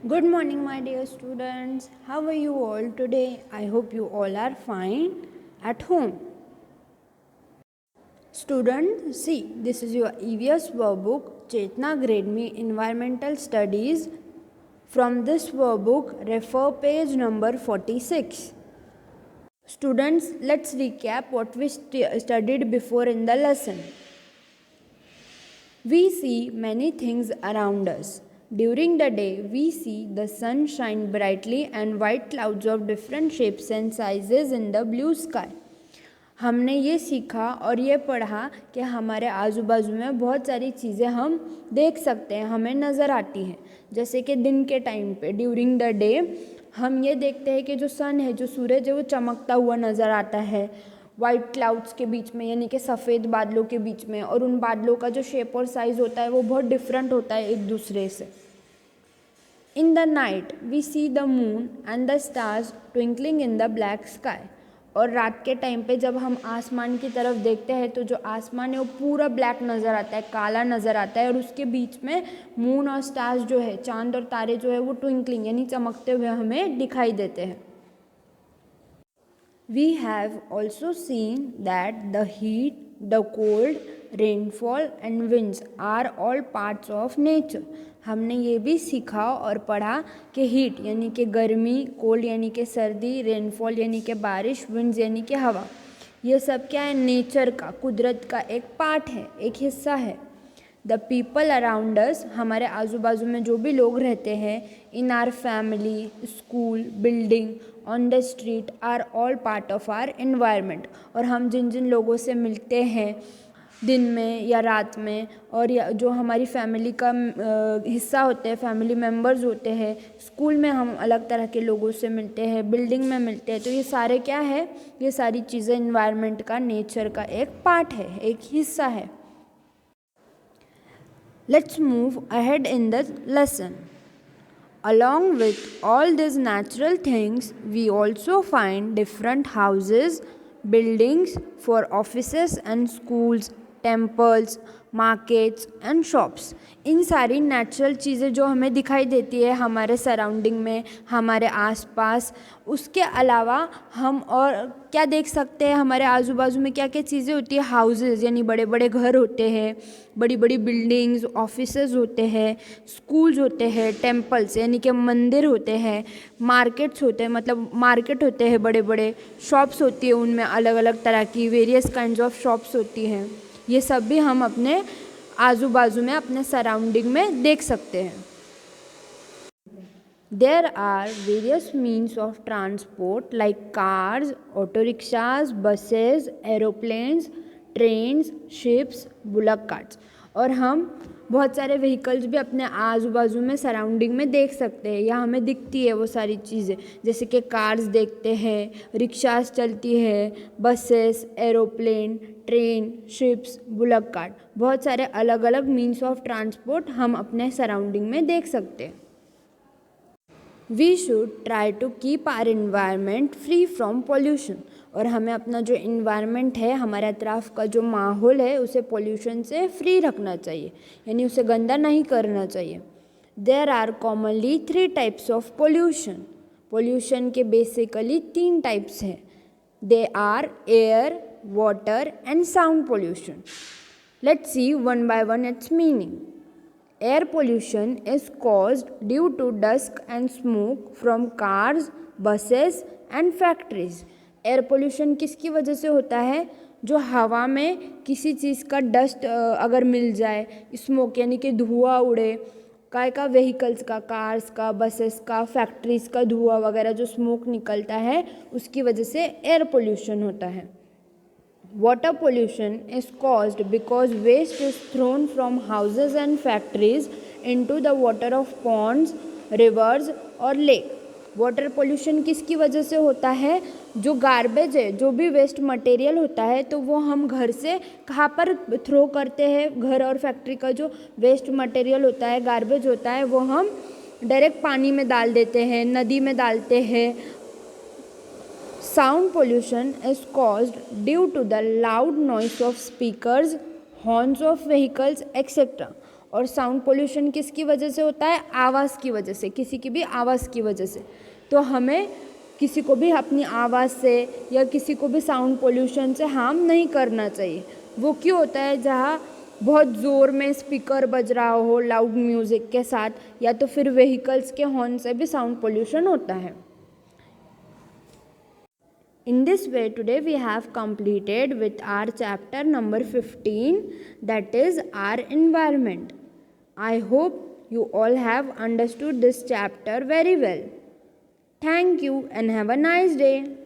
Good morning, my dear students. How are you all today? I hope you all are fine at home. Students, see, this is your EVS workbook, Chetna Grade Me Environmental Studies. From this workbook, refer page number 46. Students, let's recap what we studied before in the lesson. We see many things around us. During the day, we see the sun shine brightly and white clouds of different shapes and sizes in the blue sky. हमने ये सीखा और ये पढ़ा कि हमारे आजू बाजू में बहुत सारी चीज़ें हम देख सकते हैं, हमें नज़र आती हैं। जैसे कि दिन के टाइम पे ड्यूरिंग द डे हम ये देखते हैं कि जो सन है, जो सूरज है, वो चमकता हुआ नज़र आता है वाइट क्लाउड्स के बीच में, यानी कि सफ़ेद बादलों के बीच में, और उन बादलों का जो शेप और साइज़ होता है वो बहुत डिफरेंट होता है एक दूसरे से। In the night we see the moon and the stars twinkling in the black sky. और रात के टाइम पे जब हम आसमान की तरफ देखते हैं तो जो आसमान है वो पूरा ब्लैक नज़र आता है, काला नज़र आता है, और उसके बीच में मून और स्टार्स जो है, चांद और तारे जो है वो ट्विंकलिंग यानी चमकते हुए हमें दिखाई देते हैं। We have also seen that the heat, the cold, rainfall and winds are all parts of nature. हमने ये भी सीखा और पढ़ा कि हीट यानी कि गर्मी, कोल्ड यानी कि सर्दी, रेनफॉल यानी कि बारिश, विंड्स यानी कि हवा, ये सब क्या है, नेचर का, कुदरत का एक पार्ट है, एक हिस्सा है। द पीपल अराउंड अस, हमारे आजू बाजू में जो भी लोग रहते हैं, in our family, school, building, on the street are all part of our environment. और हम जिन जिन लोगों से मिलते हैं दिन में या रात में, और या जो हमारी फैमिली का हिस्सा होते हैं, फैमिली मेम्बर्स होते हैं, स्कूल में हम अलग तरह के लोगों से मिलते हैं, बिल्डिंग में मिलते हैं, तो ये सारे क्या है, ये सारी चीज़ें एनवायरनमेंट का, नेचर का एक पार्ट है, एक हिस्सा है। Let's move ahead in the lesson. Along with all these natural things, we also find different houses, buildings for offices and schools, temples, markets and shops. इन सारी नेचुरल चीज़ें जो हमें दिखाई देती है हमारे सराउंडिंग में, हमारे आसपास, उसके अलावा हम और क्या देख सकते हैं, हमारे आजू बाजू में क्या क्या चीज़ें होती है, हाउसेस यानी बड़े बड़े घर होते हैं, बड़ी बड़ी बिल्डिंग्स, ऑफिसेज होते हैं, स्कूल्स होते हैं, टेम्पल्स यानी कि मंदिर होते हैं, मार्केट्स होते हैं, मतलब मार्केट होते हैं बड़े बड़े, शॉप्स होती है, उनमें अलग अलग तरह की वेरियस काइंड्स ऑफ शॉप्स होती हैं। ये सब भी हम अपने आजू बाजू में, अपने सराउंडिंग में देख सकते हैं। There are various means of transport like cars, auto rickshaws, buses, aeroplanes, trains, ships, bullock carts। और हम बहुत सारे व्हीकल्स भी अपने आजू बाजू में, सराउंडिंग में देख सकते हैं, या हमें दिखती है वो सारी चीज़ें, जैसे कि कार्स देखते हैं, रिक्शास चलती है, buses, aeroplane, train, ships, bullock cart, बहुत सारे अलग अलग मीन्स ऑफ ट्रांसपोर्ट हम अपने सराउंडिंग में देख सकते हैं। We should try to keep our environment free from pollution. और हमें अपना जो इन्वायरमेंट है, हमारे अतराफ़ का जो माहौल है, उसे पोल्यूशन से फ्री रखना चाहिए, यानी उसे गंदा नहीं करना चाहिए। There are commonly 3 types of pollution. Pollution के बेसिकली 3 टाइप्स हैं। They are air, water and sound pollution. Let's see one by one its meaning. Air pollution is caused due to dust and smoke from cars, buses and factories. Air pollution किसकी वजह से होता है? जो हवा में किसी चीज़ का डस्ट अगर मिल जाए, स्मोक यानी कि धुआं उड़े, काय का व्हीकल्स का, कार्स का, बसेस का, फैक्ट्रीज का धुआं वगैरह जो स्मोक निकलता है, उसकी वजह से एयर पोल्यूशन होता है। Water pollution is caused because waste is thrown from houses and factories into the water of ponds, rivers और lake. वाटर पोल्यूशन किसकी वजह से होता है? जो गार्बेज है, जो भी वेस्ट मटेरियल होता है, तो वो हम घर से कहाँ पर थ्रो करते हैं, घर और फैक्ट्री का जो वेस्ट मटेरियल होता है, गार्बेज होता है, वो हम डायरेक्ट पानी में डाल देते हैं, नदी में डालते हैं। Sound pollution is caused due to the loud noise of speakers, horns of vehicles etcetera. और साउंड पोल्यूशन किसकी वजह से होता है? आवाज़ की वजह से, किसी की भी आवाज़ की वजह से। तो हमें किसी को भी अपनी आवाज़ से या किसी को भी साउंड पोल्यूशन से हार्म नहीं करना चाहिए। वो क्यों होता है? जहाँ बहुत ज़ोर में स्पीकर बज रहा हो लाउड म्यूज़िक के साथ, या तो फिर व्हीकल्स के हॉर्न से भी साउंड पोल्यूशन होता है। In this way, today we have completed with our chapter number 15, that is our environment. I hope you all have understood this chapter very well. Thank you and have a nice day.